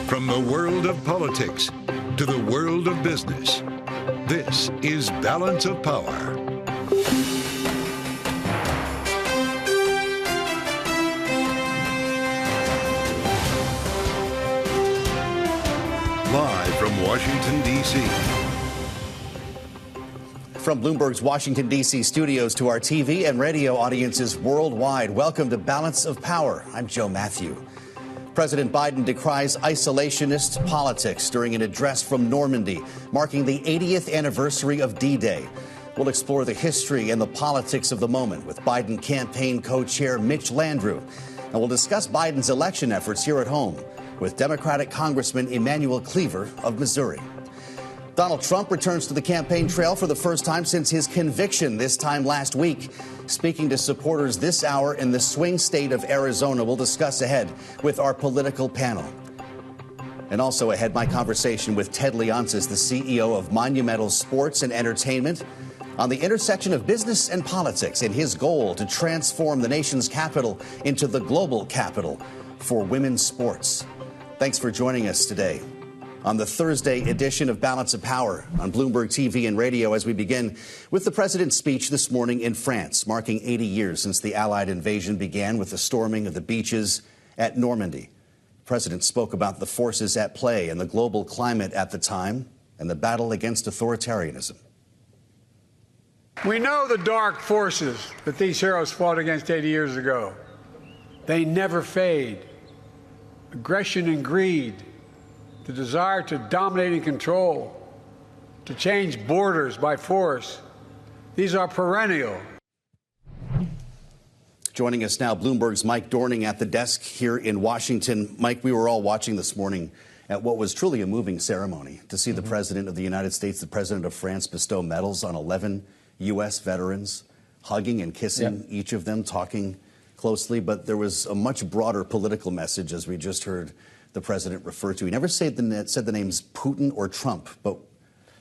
From the world of politics to the world of business, this is Balance of Power. Live from Washington, D.C. From Bloomberg's Washington, D.C. studios to our TV and radio audiences worldwide, welcome to Balance of Power. I'm Joe Matthew. President Biden decries isolationist politics during an address from Normandy, marking the 80th anniversary of D-Day. We'll explore the history and the politics of the moment with Biden campaign co-chair Mitch Landrieu. And we'll discuss Biden's election efforts here at home with Democratic Congressman Emanuel Cleaver of Missouri. Donald Trump returns to the campaign trail for the first time since his conviction this time last week. Speaking to supporters this hour in the swing state of Arizona, we'll discuss ahead with our political panel. And also ahead, my conversation with Ted Leonsis, the CEO of Monumental Sports and Entertainment, on the intersection of business and politics and his goal to transform the nation's capital into the global capital for women's sports. Thanks for joining us today on the Thursday edition of Balance of Power on Bloomberg TV and radio, as we begin with the president's speech this morning in France, marking 80 years since the Allied invasion began with the storming of the beaches at Normandy. The president spoke about the forces at play and the global climate at the time and the battle against authoritarianism. We know the dark forces that these heroes fought against 80 years ago. They never fade. Aggression and greed, the desire to dominate and control, to change borders by force. These are perennial. Joining us now, Bloomberg's Mike Dorning at the desk here in Washington. Mike, we were all watching this morning at what was truly a moving ceremony to see the President of the United States, the President of France, bestow medals on 11 U.S. veterans, hugging and kissing each of them, talking closely. But there was a much broader political message, as we just heard the president refer to. He never said the names Putin or Trump, but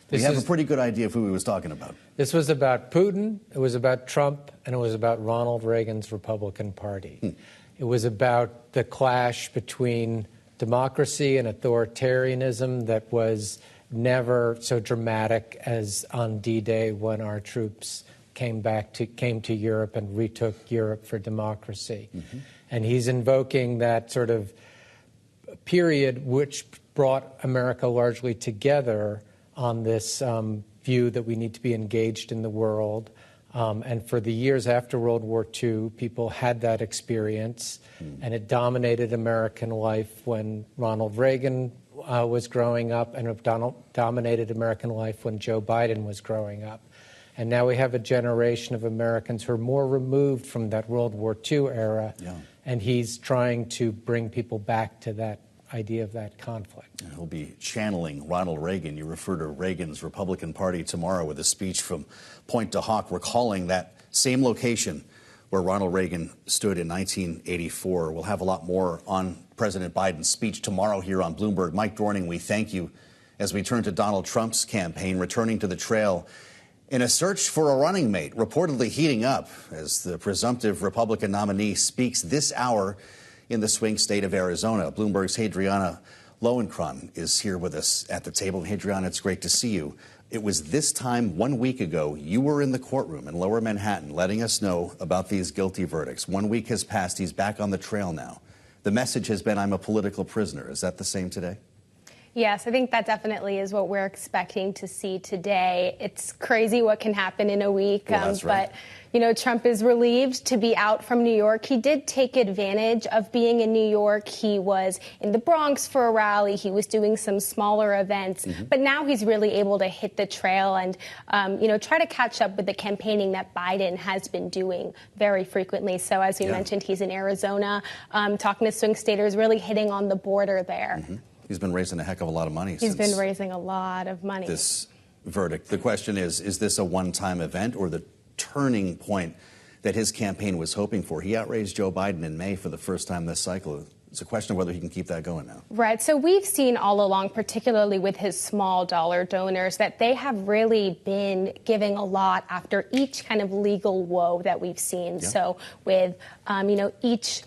we have a pretty good idea of who he was talking about. This was about Putin, it was about Trump, and it was about Ronald Reagan's Republican Party. It was about the clash between democracy and authoritarianism that was never so dramatic as on D-Day, when our troops came to Europe and retook Europe for democracy. And he's invoking that sort of period which brought America largely together on this view that we need to be engaged in the world. And for the years after World War II, people had that experience, and it dominated American life when Ronald Reagan was growing up, and it dominated American life when Joe Biden was growing up. And now we have a generation of Americans who are more removed from that World War II era, and he's trying to bring people back to that idea of that conflict. And he'll be channeling Ronald Reagan. You refer to Reagan's Republican Party tomorrow with a speech from Point to Hawk, recalling that same location where Ronald Reagan stood in 1984. We'll have a lot more on President Biden's speech tomorrow here on Bloomberg. Mike Dorning, we thank you as we turn to Donald Trump's campaign, returning to the trail in a search for a running mate, reportedly heating up as the presumptive Republican nominee speaks this hour in the swing state of Arizona. Bloomberg's Hadriana Lowenkron is here with us at the table. Hadriana, it's great to see you. It was this time 1 week ago you were in the courtroom in Lower Manhattan letting us know about these guilty verdicts. 1 week has passed. He's back on the trail now. The message has been, I'm a political prisoner. Is that the same today? Yes, I think that definitely is what we're expecting to see today. It's crazy what can happen in a week, that's right. But, you know, Trump is relieved to be out from New York. He did take advantage of being in New York. He was in the Bronx for a rally. He was doing some smaller events. But now he's really able to hit the trail and, you know, try to catch up with the campaigning that Biden has been doing very frequently. So as we mentioned, he's in Arizona, talking to swing staters, really hitting on the border there. He's been raising a heck of a lot of money. He's been raising a lot of money. This verdict. The question is this a one-time event or the turning point that his campaign was hoping for? He outraised Joe Biden in May for the first time this cycle. It's a question of whether he can keep that going now. Right. So we've seen all along, particularly with his small dollar donors, that they have really been giving a lot after each kind of legal woe that we've seen. So with, you know, each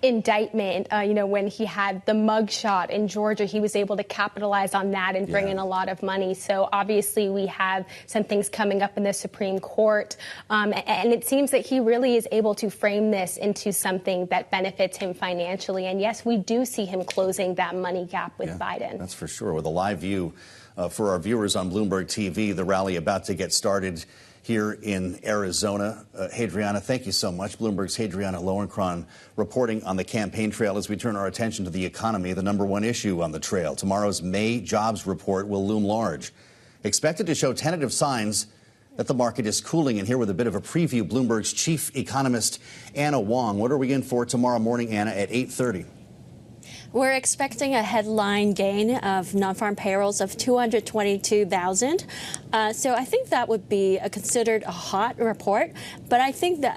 indictment, when he had the mugshot in Georgia, he was able to capitalize on that and bring in a lot of money. So obviously we have some things coming up in the Supreme Court. And it seems that he really is able to frame this into something that benefits him financially. And yes, we do see him closing that money gap with Biden. That's for sure. With a live view for our viewers on Bloomberg TV, the rally about to get started here in Arizona. Hadriana, thank you so much. Bloomberg's Hadriana Lowenkron reporting on the campaign trail as we turn our attention to the economy, the #1 issue on the trail. Tomorrow's May jobs report will loom large, expected to show tentative signs that the market is cooling. And here with a bit of a preview, Bloomberg's chief economist, Anna Wong. What are we in for tomorrow morning, Anna, at 8:30? We're expecting a headline gain of non-farm payrolls of 222,000. So I think that would be considered a hot report. But I think that,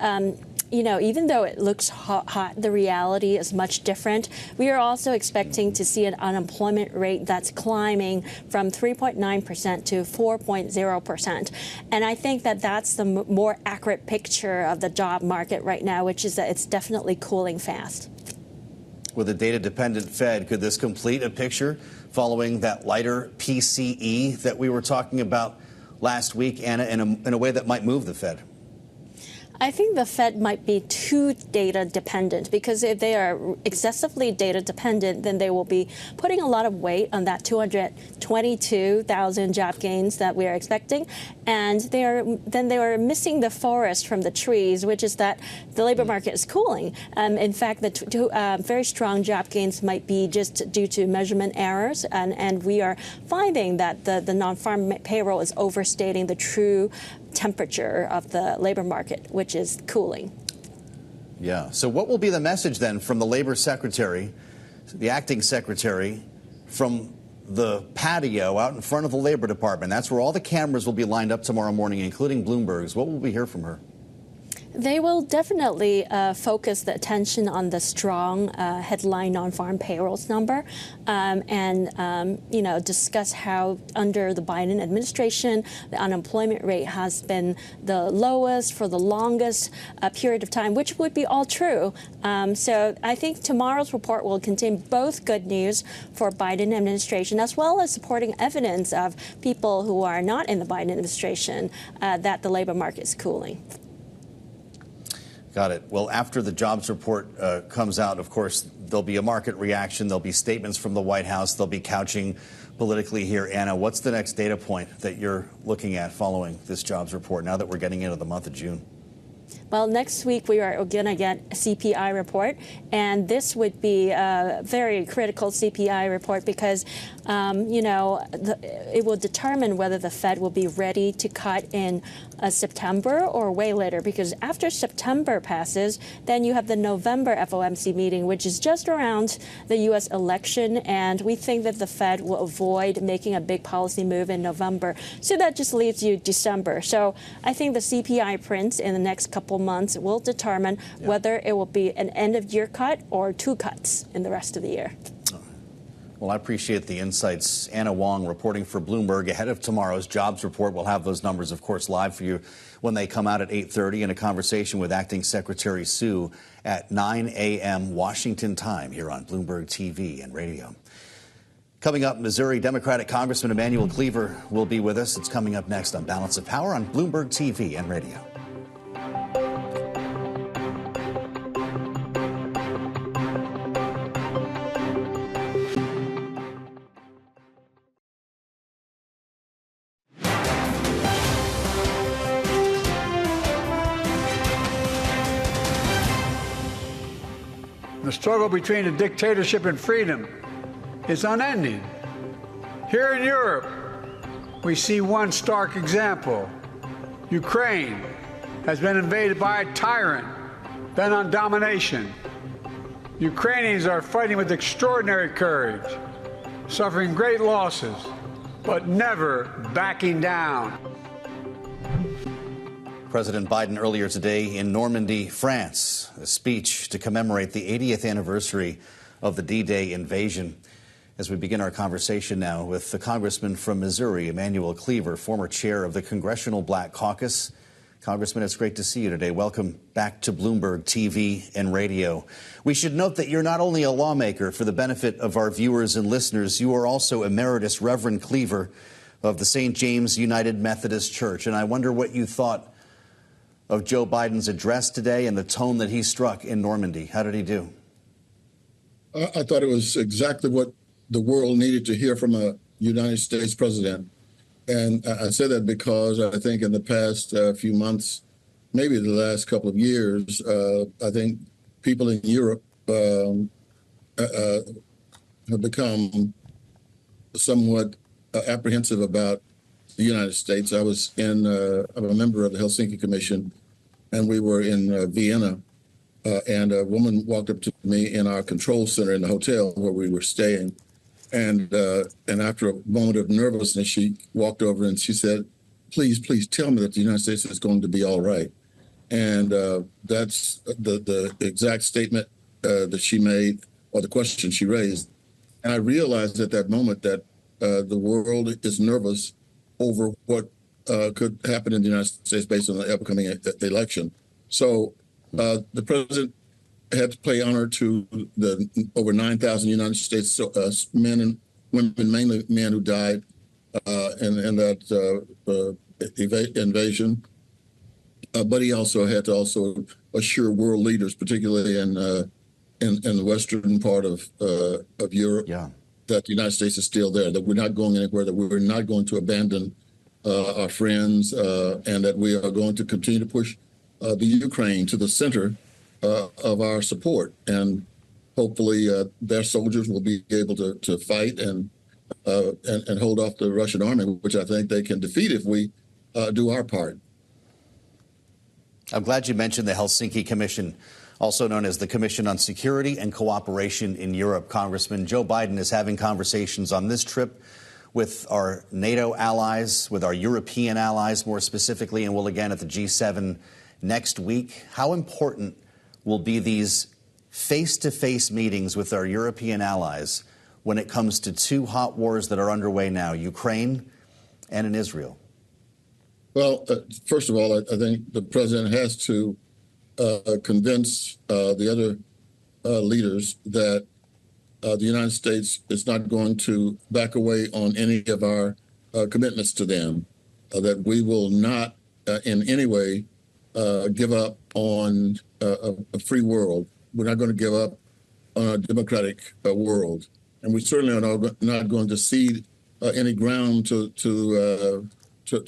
even though it looks hot, the reality is much different. We are also expecting to see an unemployment rate that's climbing from 3.9% to 4.0%. And I think that that's the more accurate picture of the job market right now, which is that it's definitely cooling fast. With a data-dependent Fed, could this complete a picture following that lighter PCE that we were talking about last week, Anna, in a way that might move the Fed? I think the Fed might be too data dependent, because if they are excessively data dependent, then they will be putting a lot of weight on that 222,000 job gains that we are expecting. And they are missing the forest from the trees, which is that the labor market is cooling. In fact, the very strong job gains might be just due to measurement errors. And we are finding that the non-farm payroll is overstating the true temperature of the labor market, which is cooling. Yeah. So what will be the message then from the labor secretary, the acting secretary, from the patio out in front of the Labor Department? That's where all the cameras will be lined up tomorrow morning, including Bloomberg's. What will we hear from her? They will definitely focus the attention on the strong headline non-farm payrolls number, and discuss how under the Biden administration the unemployment rate has been the lowest for the longest period of time, which would be all true. So I think tomorrow's report will contain both good news for Biden administration as well as supporting evidence of people who are not in the Biden administration that the labor market is cooling. Got it. Well, after the jobs report comes out, of course, there'll be a market reaction. There'll be statements from the White House. They'll be couching politically here. Anna, what's the next data point that you're looking at following this jobs report now that we're getting into the month of June? Well, next week we are going to get a CPI report, and this would be a very critical CPI report because, it will determine whether the Fed will be ready to cut in September or way later, because after September passes, then you have the November FOMC meeting, which is just around the U.S. election, and we think that the Fed will avoid making a big policy move in November. So that just leaves you December. So I think the CPI prints in the next couple months will determine whether it will be an end-of-year cut or two cuts in the rest of the year. Well, I appreciate the insights. Anna Wong reporting for Bloomberg ahead of tomorrow's jobs report. We'll have those numbers, of course, live for you when they come out at 8:30 in a conversation with Acting Secretary Sue at 9 a.m. Washington time here on Bloomberg TV and radio. Coming up, Missouri Democratic Congressman Emanuel Cleaver will be with us. It's coming up next on Balance of Power on Bloomberg TV and radio. The struggle between a dictatorship and freedom is unending. Here in Europe, we see one stark example. Ukraine has been invaded by a tyrant bent on domination. Ukrainians are fighting with extraordinary courage, suffering great losses, but never backing down. President Biden earlier today in Normandy, France, a speech to commemorate the 80th anniversary of the D-Day invasion. As we begin our conversation now with the congressman from Missouri, Emanuel Cleaver, former chair of the Congressional Black Caucus, Congressman, it's great to see you today. Welcome back to Bloomberg TV and radio. We should note that you're not only a lawmaker for the benefit of our viewers and listeners, you are also Emeritus Reverend Cleaver of the St. James United Methodist Church. And I wonder what you thought of Joe Biden's address today and the tone that he struck in Normandy. How did he do? I thought it was exactly what the world needed to hear from a United States president. And I say that because I think in the past few months, maybe the last couple of years, I think people in Europe have become somewhat apprehensive about the United States. I'm a member of the Helsinki Commission, and we were in Vienna, and a woman walked up to me in our control center in the hotel where we were staying. And after a moment of nervousness, she walked over and she said, please tell me that the United States is going to be all right. And that's the exact statement that she made, or the question she raised. And I realized at that moment that the world is nervous over what could happen in the United States based on the upcoming election. So the president had to pay honor to the over 9,000 United States men and women, mainly men, who died in that invasion. But he also had to assure world leaders, particularly in the western part of Europe, that the United States is still there, that we're not going anywhere, that we're not going to abandon our friends, and that we are going to continue to push the Ukraine to the center of our support, and hopefully their soldiers will be able to fight and hold off the Russian army, which I think they can defeat if we do our part. I'm glad you mentioned the Helsinki Commission, also known as the Commission on Security and Cooperation in Europe. Congressman, Joe Biden is having conversations on this trip with our NATO allies, with our European allies more specifically, and will again at the G7 next week. How important will be these face-to-face meetings with our European allies when it comes to two hot wars that are underway now, Ukraine and in Israel? Well, first of all, I think the president has to convince the other leaders that the United States is not going to back away on any of our commitments to them, that we will not in any way give up on a free world. We're not going to give up on a democratic world. And we certainly are not going to cede any ground to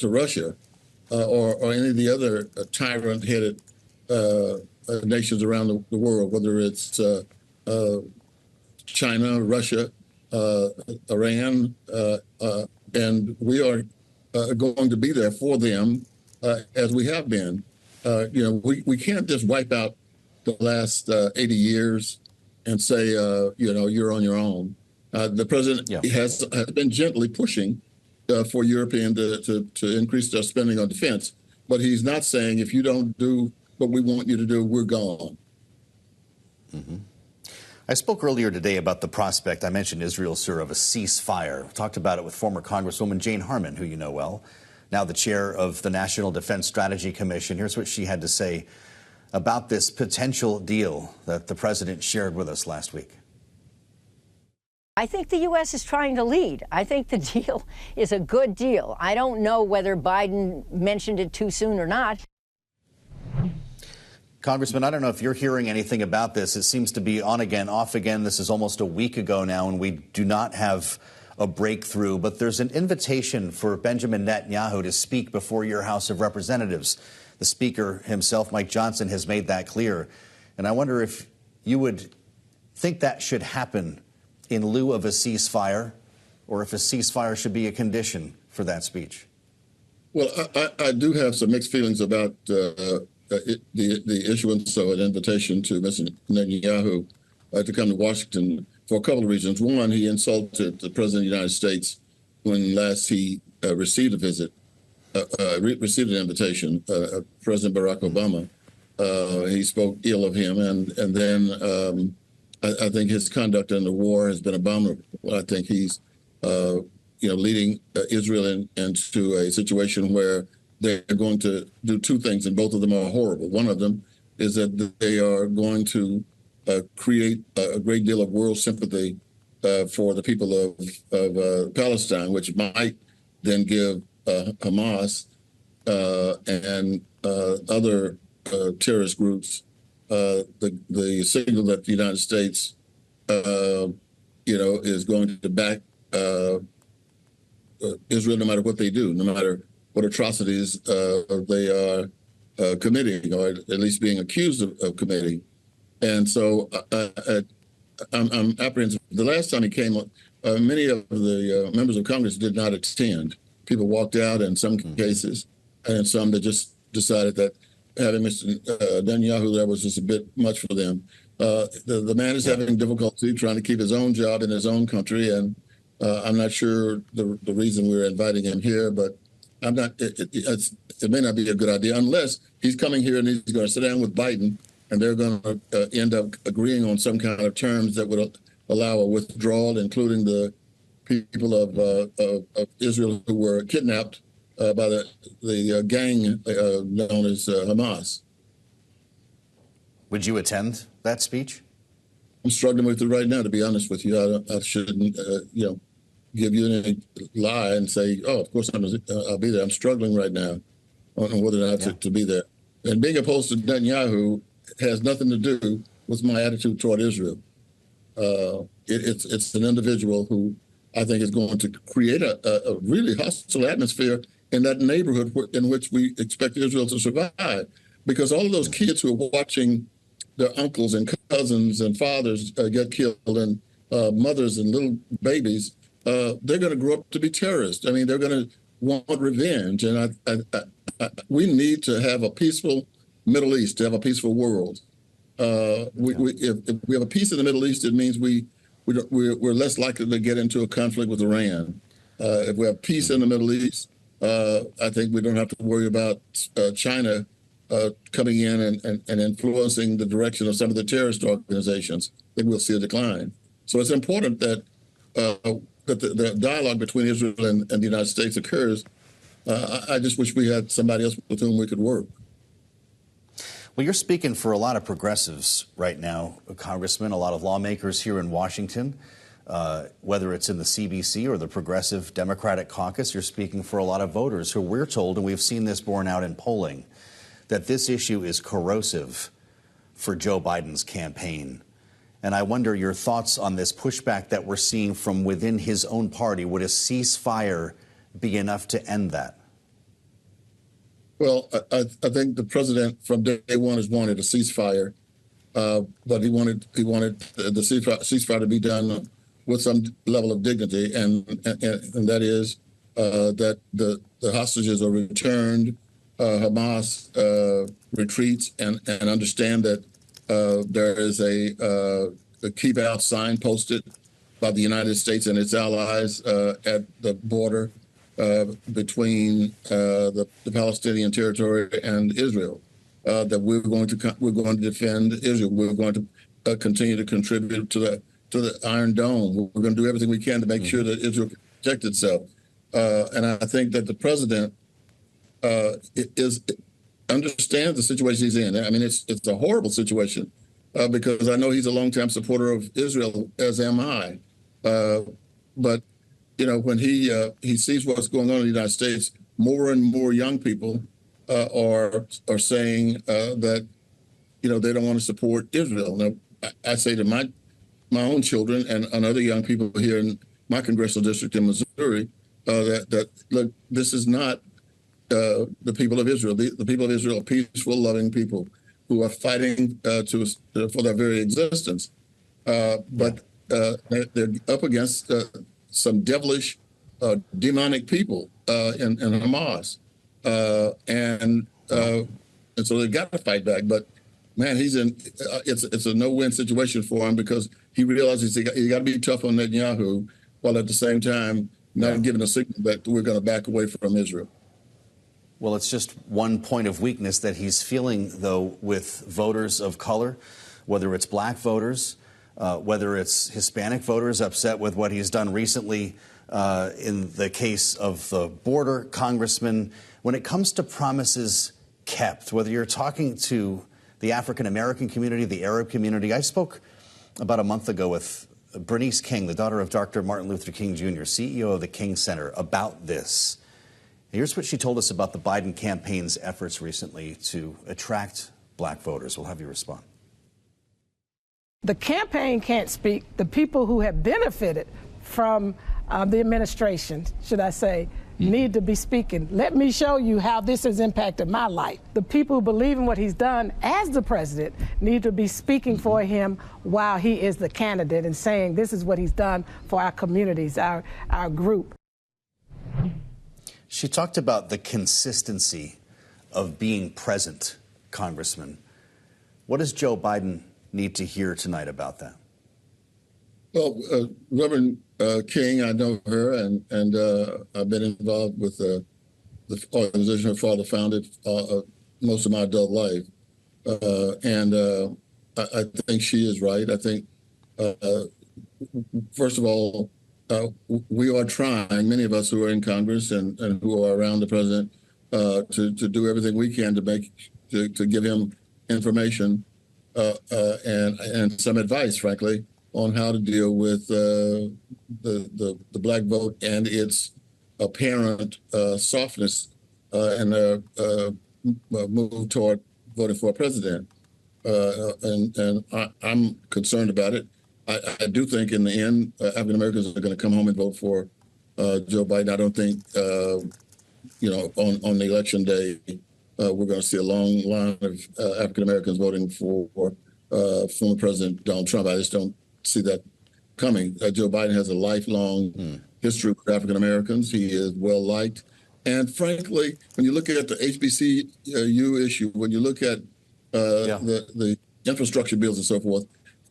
Russia or any of the other tyrant-headed nations around the world, whether it's China, Russia, Iran, and we are going to be there for them as we have been. We can't just wipe out the last 80 years and say, you're on your own. The president has been gently pushing for Europeans to increase their spending on defense, but he's not saying, if you don't do what we want you to do, we're gone. Mm-hmm. I spoke earlier today about the prospect, I mentioned Israel, sir, of a ceasefire. We talked about it with former Congresswoman Jane Harman, who you know well, now the chair of the National Defense Strategy Commission. Here's what she had to say about this potential deal that the president shared with us last week. I think the U.S. is trying to lead. I think the deal is a good deal. I don't know whether Biden mentioned it too soon or not. Congressman, I don't know if you're hearing anything about this. It seems to be on again, off again. This is almost a week ago now, and we do not have a breakthrough. But there's an invitation for Benjamin Netanyahu to speak before your House of Representatives. The Speaker himself, Mike Johnson, has made that clear. And I wonder if you would think that should happen in lieu of a ceasefire, or if a ceasefire should be a condition for that speech. Well, I do have some mixed feelings about the issuance of an invitation to Mr. Netanyahu to come to Washington for a couple of reasons. One, he insulted the President of the United States when last he received a visit, received an invitation, President Barack Obama. He spoke ill of him, and then I think his conduct in the war has been abominable. I think he's, leading Israel into a situation where they're going to do two things, and both of them are horrible. One of them is that they are going to create a great deal of world sympathy for the people of Palestine, which might then give Hamas and other terrorist groups the signal that the United States, is going to back Israel no matter what they do, no matter what atrocities they are committing, or at least being accused of committing. And so I'm apprehensive. The last time he came, many of the members of Congress did not attend. People walked out in some cases, and some that just decided that having Mr. Netanyahu there was just a bit much for them. The man is having difficulty trying to keep his own job in his own country, and I'm not sure the reason we're inviting him here, but I'm not. It may not be a good idea unless he's coming here and he's going to sit down with Biden, and they're going to end up agreeing on some kind of terms that would allow a withdrawal, including the people of Israel who were kidnapped by the gang known as Hamas. Would you attend that speech? I'm struggling with it right now, to be honest with you. I shouldn't, give you any lie and say, oh, of course I'll be there. I'm struggling right now on whether or not to be there. And being opposed to Netanyahu has nothing to do with my attitude toward Israel. It's an individual who I think is going to create a really hostile atmosphere in that neighborhood in which we expect Israel to survive. Because all of those kids who are watching their uncles and cousins and fathers get killed, and mothers and little babies, they're going to grow up to be terrorists. I mean, they're going to want revenge. And we need to have a peaceful Middle East, to have a peaceful world. If we have a peace in the Middle East, it means we're less likely to get into a conflict with Iran. If we have peace in the Middle East, I think we don't have to worry about China coming in and influencing the direction of some of the terrorist organizations. I think we'll see a decline. So it's important that the dialogue between Israel and the United States occurs. I just wish we had somebody else with whom we could work. Well, you're speaking for a lot of progressives right now, Congressman, a lot of lawmakers here in Washington, whether it's in the CBC or the Progressive Democratic Caucus. You're speaking for a lot of voters who we're told, and we've seen this borne out in polling, that this issue is corrosive for Joe Biden's campaign. And I wonder your thoughts on this pushback that we're seeing from within his own party. Would a ceasefire be enough to end that? Well, I think the president from day one has wanted a ceasefire, but he wanted the ceasefire to be done with some level of dignity, and that is that the hostages are returned, Hamas retreats, and understand that there is a keep out sign posted by the United States and its allies at the border between the Palestinian territory and Israel. That we're going to defend Israel. We're going to continue to contribute to the Iron Dome. We're going to do everything we can to make sure that Israel can protect itself. And I think that the president understands the situation he's in. I mean, it's a horrible situation because I know he's a longtime supporter of Israel, as am I. But when he sees what's going on in the United States, more and more young people are saying that they don't want to support Israel. Now, I say to my own children and other young people here in my congressional district in Missouri that look, this is not the people of Israel. The people of Israel are peaceful, loving people who are fighting for their very existence. But they're up against some devilish, demonic people in Hamas, and so they've got to fight back. But man, it's a no-win situation for him because he realizes he got to be tough on Netanyahu while at the same time not giving a signal that we're going to back away from Israel. Well, it's just one point of weakness that he's feeling, though, with voters of color, whether it's black voters, whether it's Hispanic voters upset with what he's done recently in the case of the border, Congressman, when it comes to promises kept, whether you're talking to the African-American community, the Arab community. I spoke about a month ago with Bernice King, the daughter of Dr. Martin Luther King Jr., CEO of the King Center, about this. Here's what she told us about the Biden campaign's efforts recently to attract black voters. We'll have you respond. The campaign can't speak. The people who have benefited from the administration, should I say, need to be speaking. Let me show you how this has impacted my life. The people who believe in what he's done as the president need to be speaking for him while he is the candidate and saying this is what he's done for our communities, our group. She talked about the consistency of being present, Congressman. What does Joe Biden need to hear tonight about that? Well, Reverend King, I know her, and I've been involved with the organization her father founded most of my adult life. I think she is right. I think, first of all, we are trying, many of us who are in Congress and who are around the president, to do everything we can to give him information and some advice, frankly, on how to deal with the black vote and its apparent softness and move toward voting for a president. I'm concerned about it. I do think in the end, African Americans are going to come home and vote for Joe Biden. I don't think, on the election day, we're going to see a long line of African Americans voting for former President Donald Trump. I just don't see that coming. Joe Biden has a lifelong history with African Americans. He is well liked. And frankly, when you look at the HBCU issue, when you look at the infrastructure bills and so forth,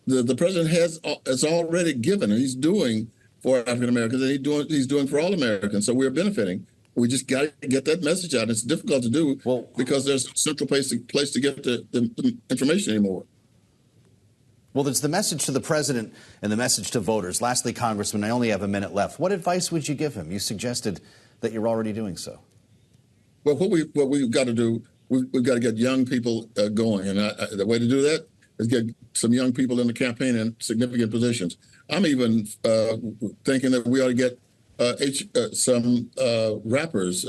the president has already given, and he's doing for African Americans, and he's doing for all Americans. So we're benefiting. We just got to get that message out. It's difficult to do because there's no central place to get the information anymore. Well, there's the message to the president and the message to voters. Lastly, Congressman, I only have a minute left. What advice would you give him? You suggested that you're already doing so. Well, what we've got to do, we've got to get young people going. And the way to do that is get some young people in the campaign in significant positions. I'm even thinking that we ought to get some rappers,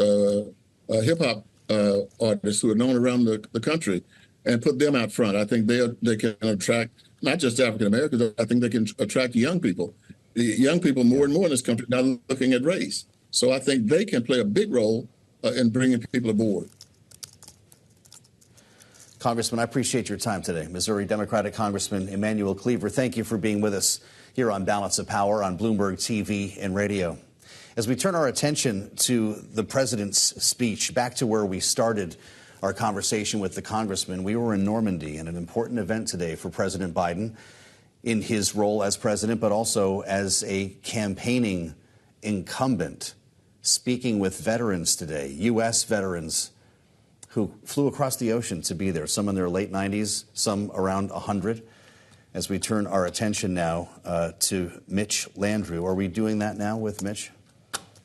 hip-hop artists who are known around the country and put them out front. I think they can attract not just African Americans, I think they can attract young people. The young people more and more in this country now looking at race. So I think they can play a big role in bringing people aboard. Congressman, I appreciate your time today. Missouri Democratic Congressman Emanuel Cleaver, thank you for being with us here on Balance of Power on Bloomberg TV and radio. As we turn our attention to the president's speech, back to where we started our conversation with the congressman, we were in Normandy in an important event today for President Biden in his role as president, but also as a campaigning incumbent, speaking with veterans today, U.S. veterans who flew across the ocean to be there, some in their late 90s, some around 100. As we turn our attention now to Mitch Landrieu. Are we doing that now with Mitch?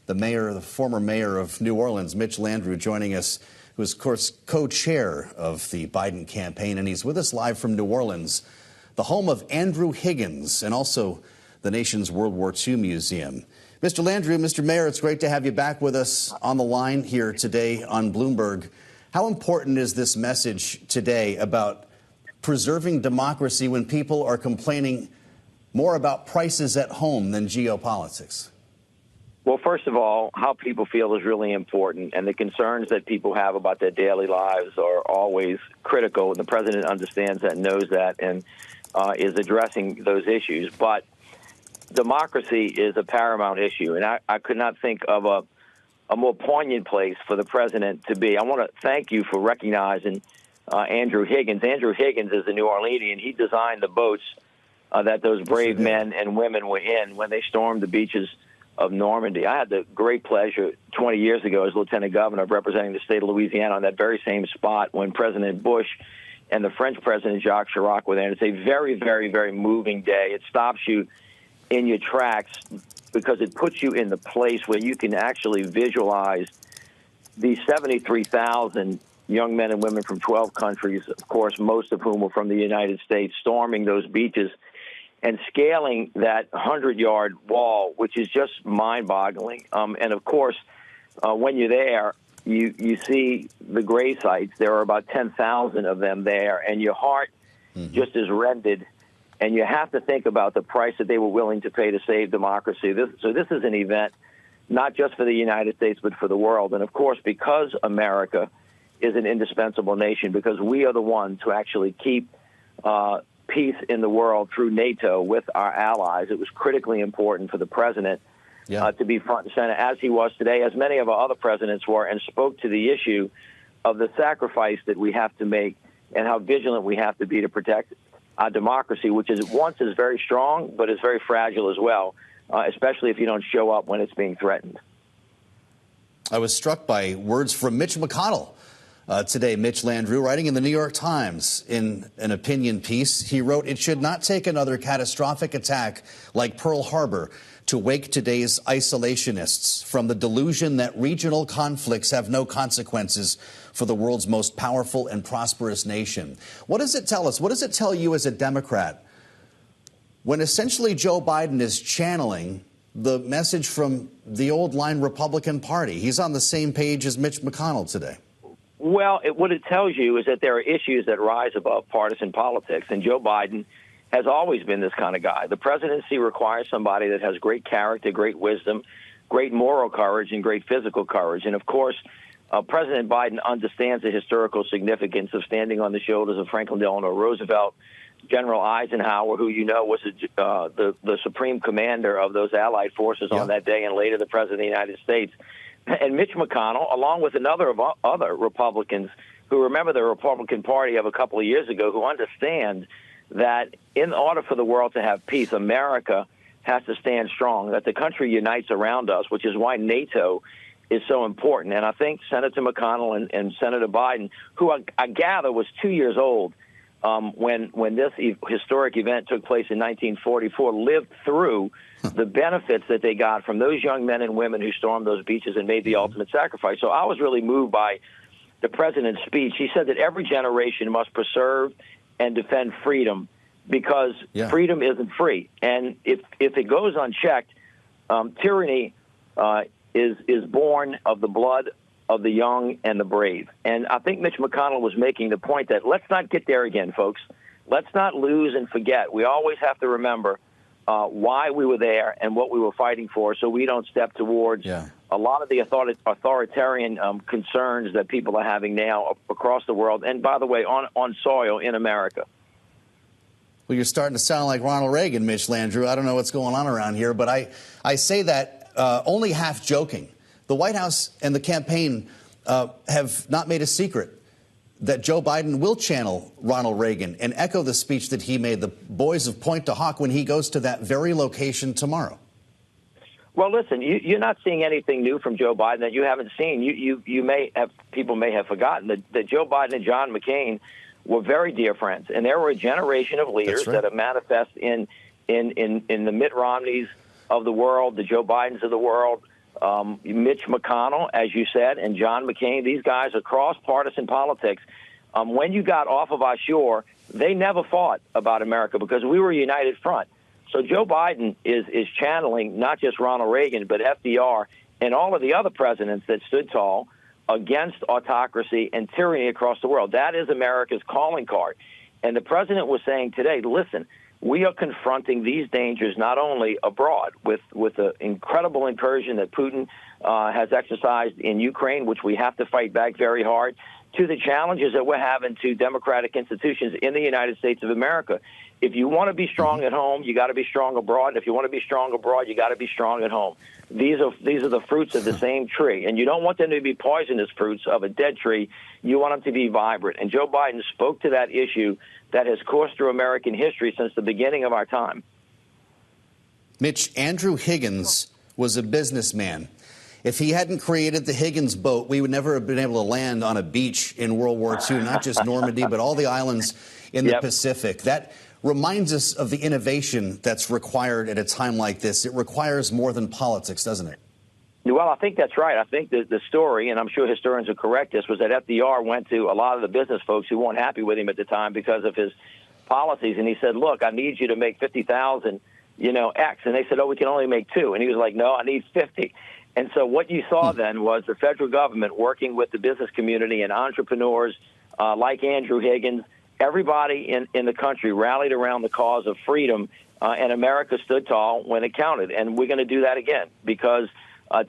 The former mayor of New Orleans, Mitch Landrieu, joining us, who is, of course, co-chair of the Biden campaign, and he's with us live from New Orleans, the home of Andrew Higgins and also the nation's World War II Museum. Mr. Landrieu, Mr. Mayor, it's great to have you back with us on the line here today on Bloomberg. How important is this message today about preserving democracy when people are complaining more about prices at home than geopolitics? Well, first of all, how people feel is really important, and the concerns that people have about their daily lives are always critical, and the president understands that, knows that, and is addressing those issues. But democracy is a paramount issue, and I could not think of a more poignant place for the president to be. I want to thank you for recognizing Andrew Higgins. Andrew Higgins is a New Orleanian. He designed the boats that those brave men and women were in when they stormed the beaches of Normandy. I had the great pleasure 20 years ago as lieutenant governor of representing the state of Louisiana on that very same spot when President Bush and the French president Jacques Chirac were there. And it's a very, very, very moving day. It stops you in your tracks because it puts you in the place where you can actually visualize these 73,000 young men and women from 12 countries, of course, most of whom were from the United States, storming those beaches and scaling that 100-yard wall, which is just mind-boggling. And, of course, when you're there, you see the grave sites. There are about 10,000 of them there, and your heart just is rended. And you have to think about the price that they were willing to pay to save democracy. So this is an event not just for the United States, but for the world. And, of course, because America is an indispensable nation, because we are the ones who actually keep peace in the world through NATO with our allies, it was critically important for the president to be front and center, as he was today, as many of our other presidents were, and spoke to the issue of the sacrifice that we have to make and how vigilant we have to be to protect our democracy, which is once is very strong, but is very fragile as well, especially if you don't show up when it's being threatened. I was struck by words from Mitch McConnell today. Mitch Landrieu, writing in the New York Times in an opinion piece, he wrote, "It should not take another catastrophic attack like Pearl Harbor to wake today's isolationists from the delusion that regional conflicts have no consequences for the world's most powerful and prosperous nation." What does it tell us? What does it tell you as a Democrat when essentially Joe Biden is channeling the message from the old line Republican Party? He's on the same page as Mitch McConnell today. Well, what it tells you is that there are issues that rise above partisan politics, and Joe Biden has always been this kind of guy. The presidency requires somebody that has great character, great wisdom, great moral courage, and great physical courage. And, of course, President Biden understands the historical significance of standing on the shoulders of Franklin Delano Roosevelt, General Eisenhower, who you know was the supreme commander of those Allied forces on that day, and later the President of the United States. And Mitch McConnell, along with other Republicans who remember the Republican Party of a couple of years ago, who understand that in order for the world to have peace, America has to stand strong, that the country unites around us, which is why NATO is so important. And I think Senator McConnell and Senator Biden, who I gather was 2 years old when this historic event took place in 1944, lived through the benefits that they got from those young men and women who stormed those beaches and made the ultimate sacrifice. So I was really moved by the president's speech. He said that every generation must preserve and defend freedom because freedom isn't free. And if it goes unchecked, tyranny is born of the blood of the young and the brave. And I think Mitch McConnell was making the point that let's not get there again, folks. Let's not lose and forget. We always have to remember why we were there and what we were fighting for, so we don't step towards a lot of the authoritarian concerns that people are having now across the world, and, by the way, on soil in America. Well, you're starting to sound like Ronald Reagan, Mitch Landrieu. I don't know what's going on around here, but I say that only half joking. The White House and the campaign have not made a secret that Joe Biden will channel Ronald Reagan and echo the speech that he made, the boys of Point to Hawk, when he goes to that very location tomorrow. Well, listen, you're not seeing anything new from Joe Biden that you haven't seen. People may have forgotten that Joe Biden and John McCain were very dear friends, and there were a generation of leaders that have manifest in the Mitt Romneys of the world, the Joe Bidens of the world, Mitch McConnell, as you said, and John McCain. These guys across partisan politics. When you got off of our shore, they never fought about America because we were a united front. So Joe Biden is channeling not just Ronald Reagan, but FDR and all of the other presidents that stood tall against autocracy and tyranny across the world. That is America's calling card. And the president was saying today, listen, we are confronting these dangers not only abroad with the incredible incursion that Putin has exercised in Ukraine, which we have to fight back very hard, to the challenges that we're having to democratic institutions in the United States of America. If you want to be strong at home, you got to be strong abroad. And if you want to be strong abroad, you got to be strong at home. These are the fruits of the same tree. And you don't want them to be poisonous fruits of a dead tree. You want them to be vibrant. And Joe Biden spoke to that issue that has coursed through American history since the beginning of our time. Mitch, Andrew Higgins was a businessman. If he hadn't created the Higgins boat, we would never have been able to land on a beach in World War II, not just Normandy, but all the islands in the Pacific. That reminds us of the innovation that's required at a time like this. It requires more than politics, doesn't it? Well, I think that's right. I think the story, and I'm sure historians will correct this, was that FDR went to a lot of the business folks who weren't happy with him at the time because of his policies, and he said, look, I need you to make 50,000, X. And they said, oh, we can only make 2. And he was like, no, I need 50. And so what you saw then was the federal government working with the business community and entrepreneurs like Andrew Higgins. Everybody in the country rallied around the cause of freedom, and America stood tall when it counted. And we're going to do that again because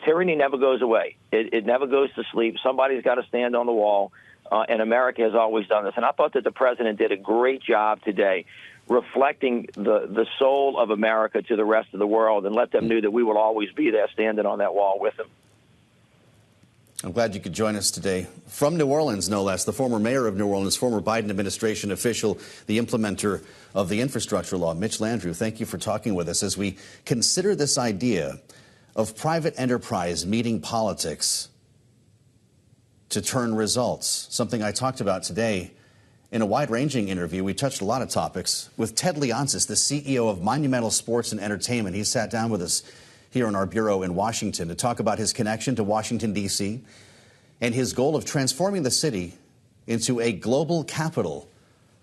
tyranny never goes away. It never goes to sleep. Somebody's got to stand on the wall, and America has always done this. And I thought that the president did a great job today reflecting the soul of America to the rest of the world and let them know that we will always be there standing on that wall with them. I'm glad you could join us today. From New Orleans, no less, the former mayor of New Orleans, former Biden administration official, the implementer of the infrastructure law, Mitch Landrieu, thank you for talking with us as we consider this idea of private enterprise meeting politics to turn results, something I talked about today in a wide-ranging interview. We touched a lot of topics with Ted Leonsis, the CEO of Monumental Sports and Entertainment. He sat down with us here in our bureau in Washington to talk about his connection to Washington, D.C., and his goal of transforming the city into a global capital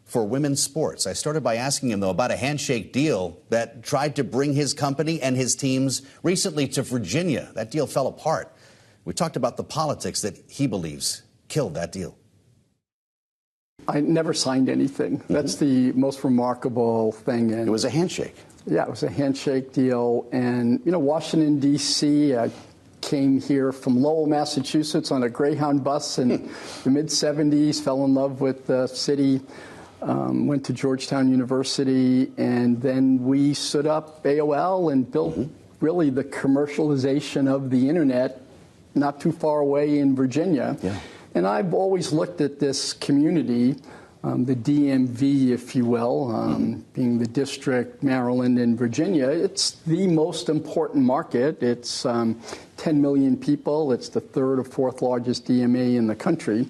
for women's sports. I started by asking him, though, about a handshake deal that tried to bring his company and his teams recently to Virginia. That deal fell apart. We talked about the politics that he believes killed that deal. I never signed anything. That's the most remarkable thing. It was a handshake. Yeah, it was a handshake deal. And, Washington, D.C., I came here from Lowell, Massachusetts on a Greyhound bus in the mid-'70s, fell in love with the city, went to Georgetown University, and then we stood up AOL and built really the commercialization of the Internet not too far away in Virginia. Yeah. And I've always looked at this community, the DMV, if you will, being the district, Maryland, and Virginia. It's the most important market. It's 10 million people. It's the 3rd or 4th largest DMA in the country.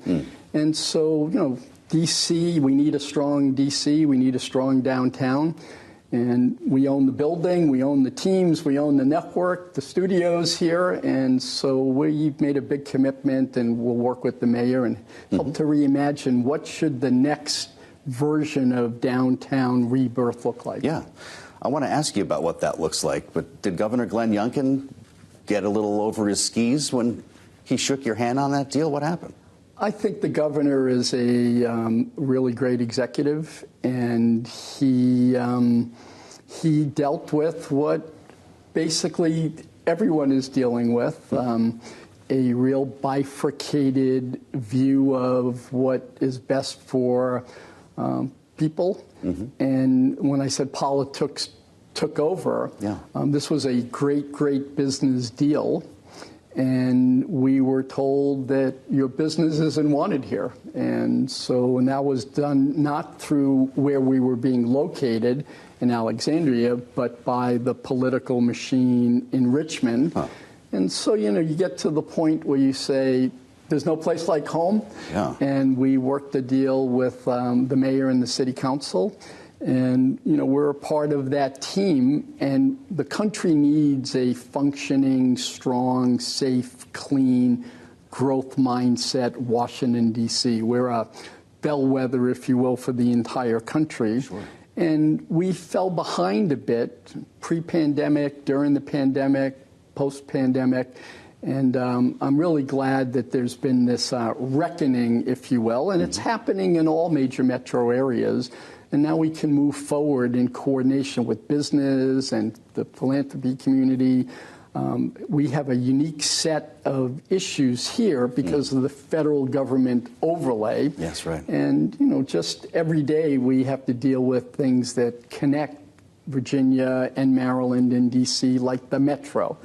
And so, D.C., we need a strong D.C., we need a strong downtown. And we own the building, we own the teams, we own the network, the studios here. And so we've made a big commitment, and we'll work with the mayor and help to reimagine what should the next version of downtown rebirth look like. Yeah. I want to ask you about what that looks like. But did Governor Glenn Youngkin get a little over his skis when he shook your hand on that deal? What happened? I think the governor is a really great executive, and he dealt with what basically everyone is dealing with, a real bifurcated view of what is best for people. And when I said politics took over, this was a great, great business deal. And we were told that your business isn't wanted here. And that was done not through where we were being located in Alexandria, but by the political machine in Richmond. And so, you get to the point where you say, there's no place like home. And we worked a deal with the mayor and the city council. And, we're a part of that team, and the country needs a functioning, strong, safe, clean, growth mindset Washington, D.C. We're a bellwether, if you will, for the entire country. Sure. And we fell behind a bit pre-pandemic, during the pandemic, post-pandemic. And I'm really glad that there's been this reckoning, if you will, and it's happening in all major metro areas. And now we can move forward in coordination with business and the philanthropy community. We have a unique set of issues here because of the federal government overlay. That's right. And, just every day we have to deal with things that connect Virginia and Maryland and D.C., like the metro,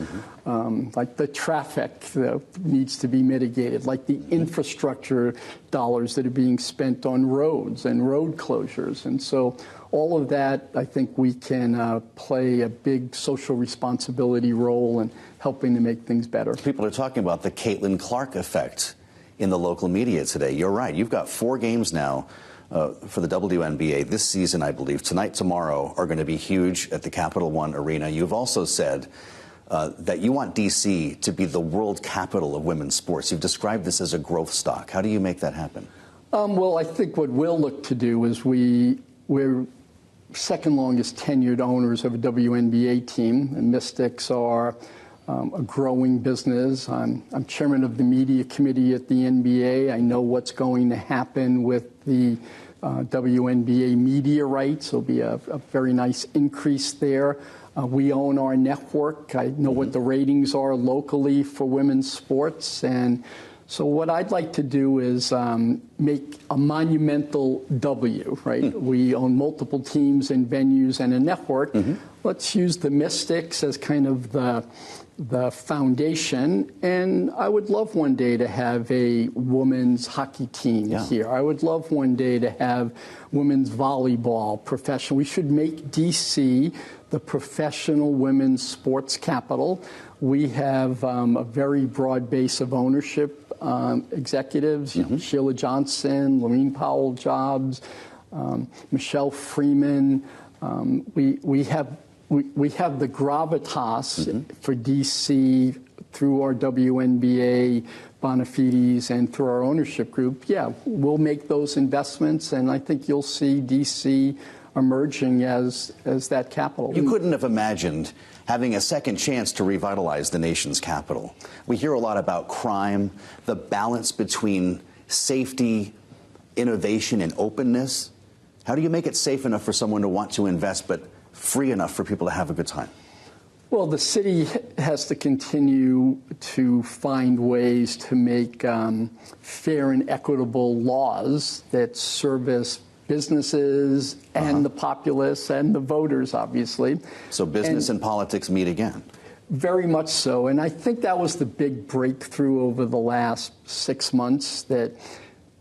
like the traffic that needs to be mitigated, like the infrastructure dollars that are being spent on roads and road closures. And so all of that, I think we can play a big social responsibility role in helping to make things better. People are talking about the Caitlin Clark effect in the local media today. You're right. You've got 4 games now for the WNBA this season, I believe, tonight, tomorrow, are going to be huge at the Capital One Arena. You've also said that you want D.C. to be the world capital of women's sports. You've described this as a growth stock. How do you make that happen? Well, I think what we'll look to do is we're second longest tenured owners of a WNBA team. The Mystics are a growing business. I'm chairman of the media committee at the NBA. I know what's going to happen with the WNBA media rights. There'll be a very nice increase there. We own our network. I know what the ratings are locally for women's sports. And so what I'd like to do is make a monumental W, right? We own multiple teams and venues and a network. Let's use the Mystics as kind of the foundation. And I would love one day to have a women's hockey team here. I would love one day to have women's volleyball professional. We should make D.C. the professional women's sports capital. We have a very broad base of ownership executives, Sheila Johnson, Lorene Powell Jobs, Michelle Freeman. We have the gravitas for DC through our WNBA Bonafides and through our ownership group. Yeah, we'll make those investments, and I think you'll see DC emerging as that capital. You couldn't have imagined having a second chance to revitalize the nation's capital. We hear a lot about crime, the balance between safety, innovation, and openness. How do you make it safe enough for someone to want to invest, but free enough for people to have a good time? Well, the city has to continue to find ways to make fair and equitable laws that service businesses and the populace and the voters, obviously. So business and politics meet again. Very much so. And I think that was the big breakthrough over the last 6 months, that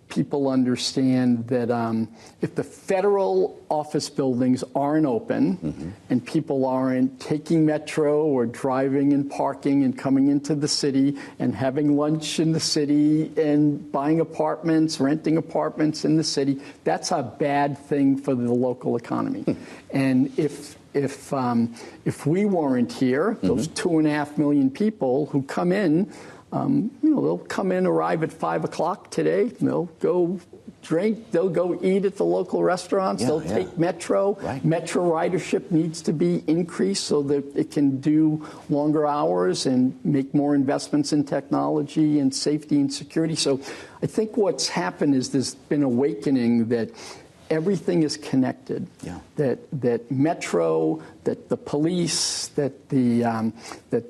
people understand that if the federal office buildings aren't open and people aren't taking metro or driving and parking and coming into the city and having lunch in the city and buying apartments, renting apartments in the city, that's a bad thing for the local economy. And if we weren't here, those 2.5 million people who come in, they'll come in, arrive at 5 o'clock today. They'll go drink. They'll go eat at the local restaurants. They'll take metro. Metro ridership needs to be increased so that it can do longer hours and make more investments in technology and safety and security. So I think what's happened is there's been awakening that everything is connected, that metro, that the police, that the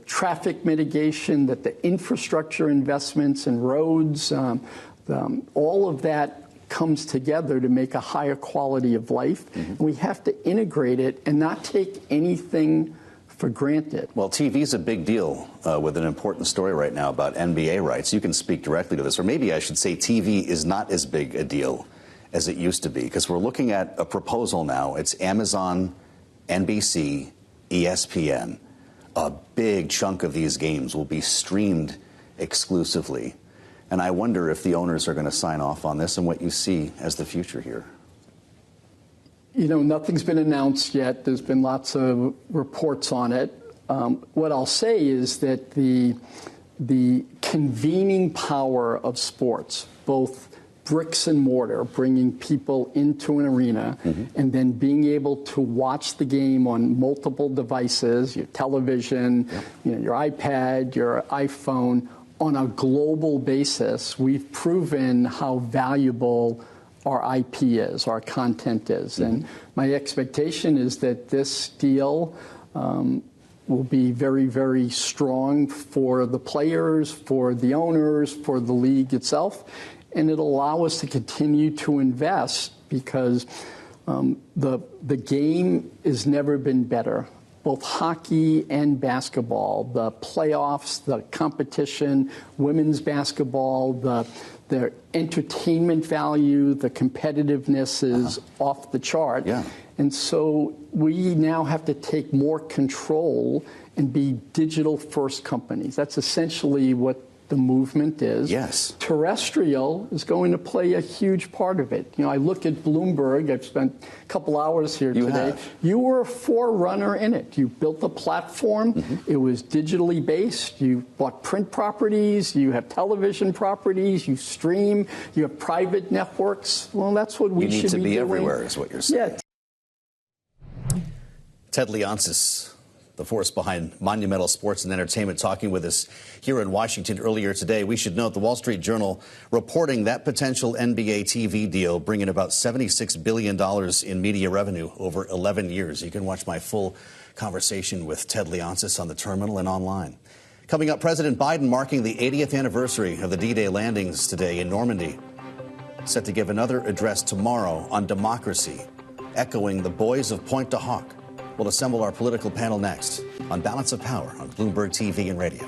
traffic mitigation, that the infrastructure investments and roads, all of that comes together to make a higher quality of life. And we have to integrate it and not take anything for granted. Well, TV is a big deal with an important story right now about NBA rights. You can speak directly to this, or maybe I should say TV is not as big a deal as it used to be, because we're looking at a proposal now. It's Amazon, NBC, ESPN. A big chunk of these games will be streamed exclusively. And I wonder if the owners are going to sign off on this and what you see as the future here. You know, nothing's been announced yet. There's been lots of reports on it. What I'll say is that the convening power of sports, both bricks and mortar, bringing people into an arena, and then being able to watch the game on multiple devices, your television, your iPad, your iPhone, on a global basis. We've proven how valuable our IP is, our content is. And my expectation is that this deal will be very, very strong for the players, for the owners, for the league itself. And it'll allow us to continue to invest because the game has never been better. Both hockey and basketball, the playoffs, the competition, women's basketball, the entertainment value, the competitiveness is off the chart. And so we now have to take more control and be digital-first companies. That's essentially what the movement is. Yes. Terrestrial is going to play a huge part of it. You know, I look at Bloomberg. I've spent a couple hours here today. Have. You were a forerunner in it. You built a platform. It was digitally based. You bought print properties. You have television properties. You stream. You have private networks. Well, that's what we should be doing. You need to be everywhere, is what you're saying. Yeah. Ted Leonsis, the force behind Monumental Sports and Entertainment, talking with us here in Washington earlier today. We should note the Wall Street Journal reporting that potential NBA TV deal bringing about $76 billion in media revenue over 11 years. You can watch my full conversation with Ted Leonsis on the terminal and online. Coming up, President Biden marking the 80th anniversary of the D-Day landings today in Normandy. Set to give another address tomorrow on democracy, echoing the boys of Pointe du Hoc. We'll assemble our political panel next on Balance of Power on Bloomberg TV and radio.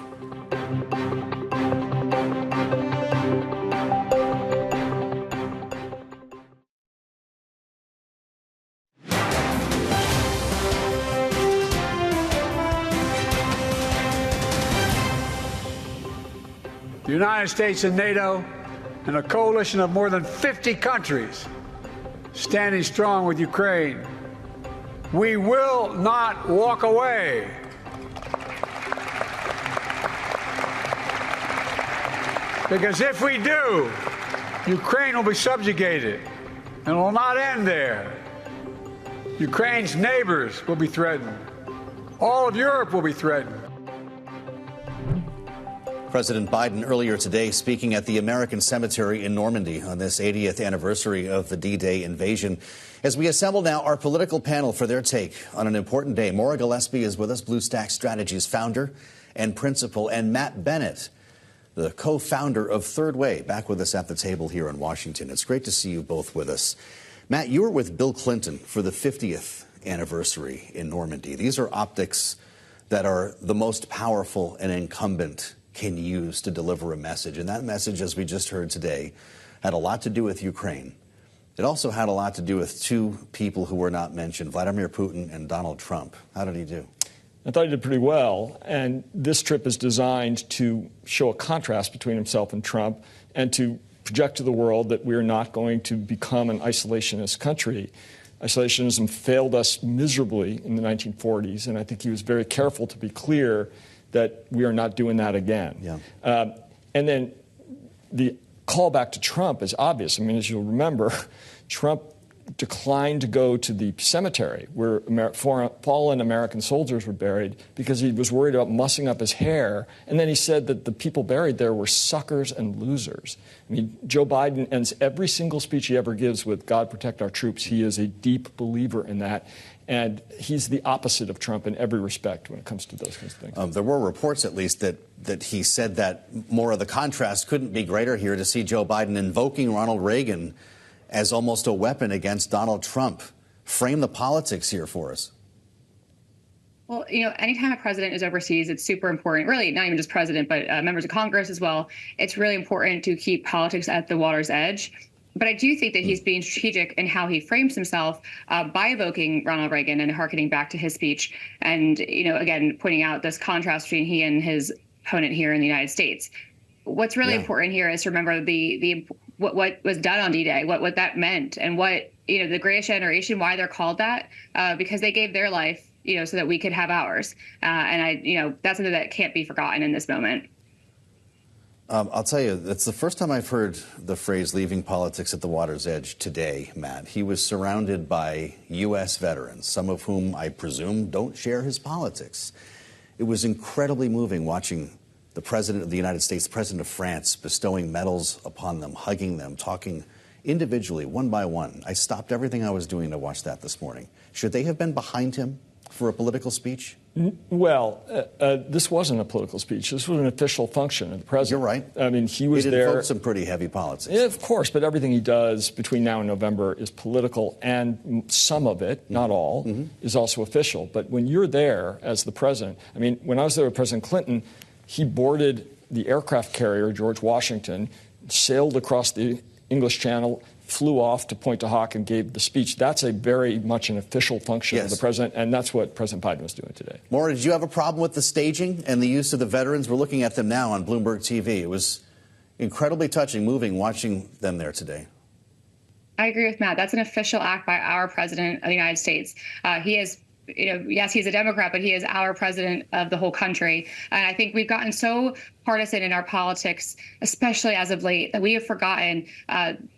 The United States and NATO and a coalition of more than 50 countries standing strong with Ukraine. We will not walk away. Because if we do, Ukraine will be subjugated and will not end there. Ukraine's neighbors will be threatened. All of Europe will be threatened. President Biden earlier today speaking at the American Cemetery in Normandy on this 80th anniversary of the D-Day invasion. As we assemble now our political panel for their take on an important day, Maura Gillespie is with us, Bluestack Strategies founder and principal, and Matt Bennett, the co-founder of Third Way, back with us at the table here in Washington. It's great to see you both with us. Matt, you were with Bill Clinton for the 50th anniversary in Normandy. These are optics that are the most powerful and incumbent can use to deliver a message. And that message, as we just heard today, had a lot to do with Ukraine. It also had a lot to do with two people who were not mentioned, Vladimir Putin and Donald Trump. How did he do? I thought he did pretty well. And this trip is designed to show a contrast between himself and Trump and to project to the world that we are not going to become an isolationist country. Isolationism failed us miserably in the 1940s, and I think he was very careful to be clear that we are not doing that again. Yeah. And then the callback to Trump is obvious. I mean, as you'll remember, Trump declined to go to the cemetery where fallen American soldiers were buried because he was worried about mussing up his hair. And then he said that the people buried there were suckers and losers. I mean, Joe Biden ends every single speech he ever gives with "God protect our troops." He is a deep believer in that. And he's the opposite of Trump in every respect when it comes to those kinds of things. There were reports, at least, that he said that more of the contrast couldn't be greater here to see Joe Biden invoking Ronald Reagan as almost a weapon against Donald Trump. Frame the politics here for us. Well, you know, anytime a president is overseas, it's super important, really, not even just president, but members of Congress as well. It's really important to keep politics at the water's edge. But I do think that he's being strategic in how he frames himself by evoking Ronald Reagan and hearkening back to his speech. And, you know, again, pointing out this contrast between he and his opponent here in the United States. What's really important here is to remember what was done on D-Day, what that meant, and what, you know, the greatest generation, why they're called that, because they gave their life, you know, so that we could have ours. And that's something that can't be forgotten in this moment. I'll tell you, that's the first time I've heard the phrase leaving politics at the water's edge today, Matt. He was surrounded by U.S. veterans, some of whom I presume don't share his politics. It was incredibly moving watching the President of the United States, the President of France, bestowing medals upon them, hugging them, talking individually, one by one. I stopped everything I was doing to watch that this morning. Should they have been behind him for a political speech? Well, this wasn't a political speech. This was an official function of the president. You're right. I mean, he was there. He invoked some pretty heavy politics. Yeah, of course, but everything he does between now and November is political, and some of it, not all, is also official. But when you're there as the president, I mean, when I was there with President Clinton, he boarded the aircraft carrier, George Washington, sailed across the English Channel, flew off to Pointe du Hoc and gave the speech. That's a very much an official function of the president, and that's what President Biden was doing today. Maura, did you have a problem with the staging and the use of the veterans? We're looking at them now on Bloomberg TV. It was incredibly touching, moving, watching them there today. I agree with Matt. That's an official act by our president of the United States. He is, yes, he's a Democrat, but he is our president of the whole country. And I think we've gotten so partisan in our politics, especially as of late, that we have forgotten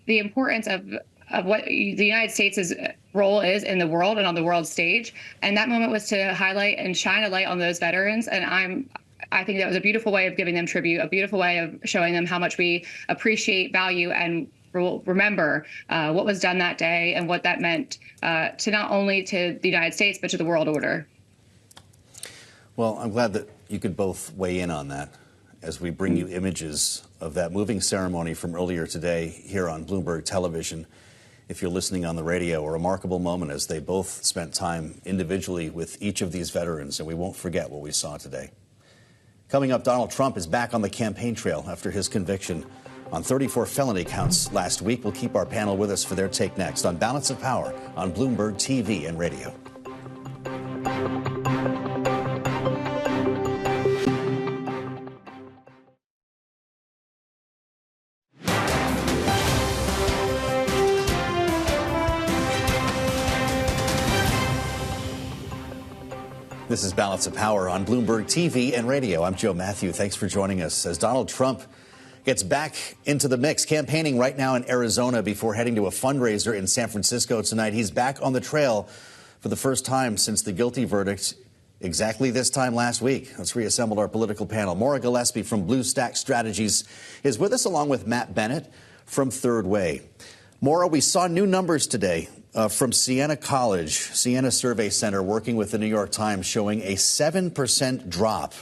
the importance of what the United States' role is in the world and on the world stage. And that moment was to highlight and shine a light on those veterans. And I think that was a beautiful way of giving them tribute, a beautiful way of showing them how much we appreciate, value, and remember what was done that day and what that meant to not only to the United States, but to the world order. Well, I'm glad that you could both weigh in on that as we bring you images of that moving ceremony from earlier today here on Bloomberg Television. If you're listening on the radio, a remarkable moment as they both spent time individually with each of these veterans, and we won't forget what we saw today. Coming up, Donald Trump is back on the campaign trail after his conviction on 34 felony counts last week. We'll keep our panel with us for their take next on Balance of Power on Bloomberg TV and radio. This is Balance of Power on Bloomberg TV and radio. I'm Joe Matthew. Thanks for joining us as Donald Trump gets back into the mix, campaigning right now in Arizona before heading to a fundraiser in San Francisco tonight. He's back on the trail for the first time since the guilty verdict exactly this time last week. Let's reassemble our political panel. Maura Gillespie from Bluestack Strategies is with us, along with Matt Bennett from Third Way. Maura, we saw new numbers today from Siena College, Siena Survey Center, working with the New York Times, showing a 7% drop.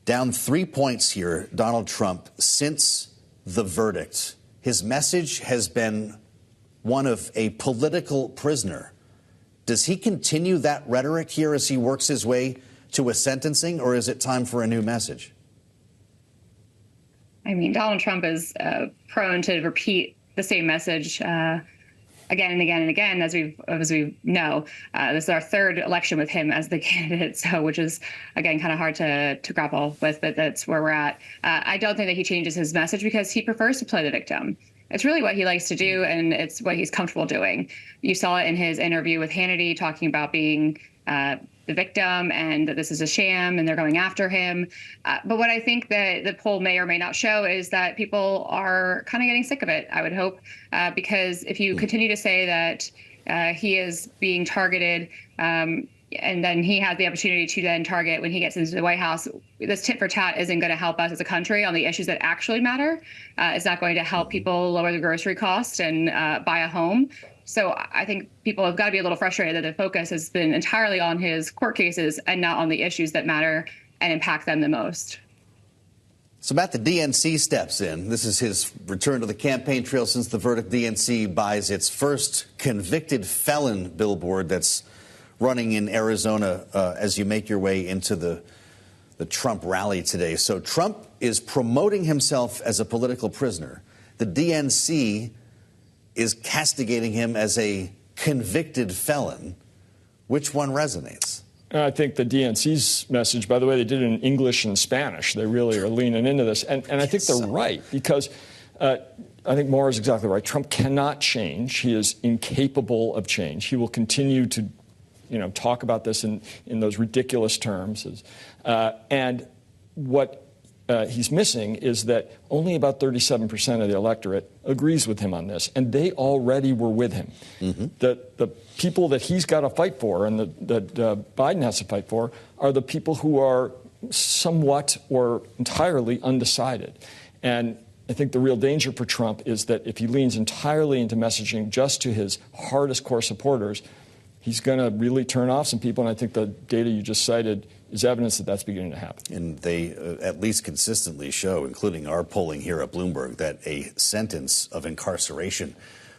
Down 3 points here, Donald Trump, since the verdict. His message has been one of a political prisoner. Does he continue that rhetoric here as he works his way to a sentencing, or is it time for a new message? I mean, Donald Trump is prone to repeat the same message again and again and again, as we know. This is our third election with him as the candidate, so which is, again, kind of hard to grapple with, but that's where we're at. I don't think that he changes his message because he prefers to play the victim. It's really what he likes to do, and it's what he's comfortable doing. You saw it in his interview with Hannity, talking about being the victim and that this is a sham and they're going after him. But what I think that the poll may or may not show is that people are kind of getting sick of it, I would hope, because if you continue to say that he is being targeted and then he has the opportunity to then target when he gets into the White House, this tit for tat isn't going to help us as a country on the issues that actually matter. It's not going to help people lower the grocery cost and buy a home. So I think people have got to be a little frustrated that the focus has been entirely on his court cases and not on the issues that matter and impact them the most. So, Matt, the DNC steps in. This is his return to the campaign trail since the verdict. DNC buys its first convicted felon billboard that's running in Arizona as you make your way into the Trump rally today. So Trump is promoting himself as a political prisoner. The DNC is castigating him as a convicted felon. Which one resonates? I think the DNC's message, by the way, they did it in English and Spanish. They really are leaning into this. And I think they're right, because I think Maura is exactly right. Trump cannot change. He is incapable of change. He will continue to talk about this in those ridiculous terms. And what he's missing is that only about 37% of the electorate agrees with him on this, and they already were with him. Mm-hmm. The people that he's got to fight for and that Biden has to fight for are the people who are somewhat or entirely undecided. And I think the real danger for Trump is that if he leans entirely into messaging just to his hardest core supporters, he's going to really turn off some people, and I think the data you just cited is evidence that that's beginning to happen. And they at least consistently show, including our polling here at Bloomberg, that a sentence of incarceration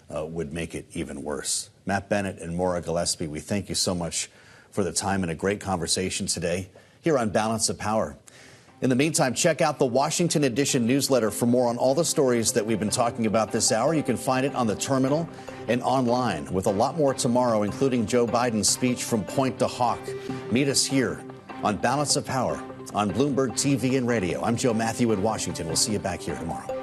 would make it even worse. Matt Bennett and Maura Gillespie, we thank you so much for the time and a great conversation today here on Balance of Power. In the meantime, check out the Washington Edition newsletter for more on all the stories that we've been talking about this hour. You can find it on the terminal and online, with a lot more tomorrow, including Joe Biden's speech from Point to Hawk. Meet us here on Balance of Power on Bloomberg TV and radio. I'm Joe Matthew in Washington. We'll see you back here tomorrow.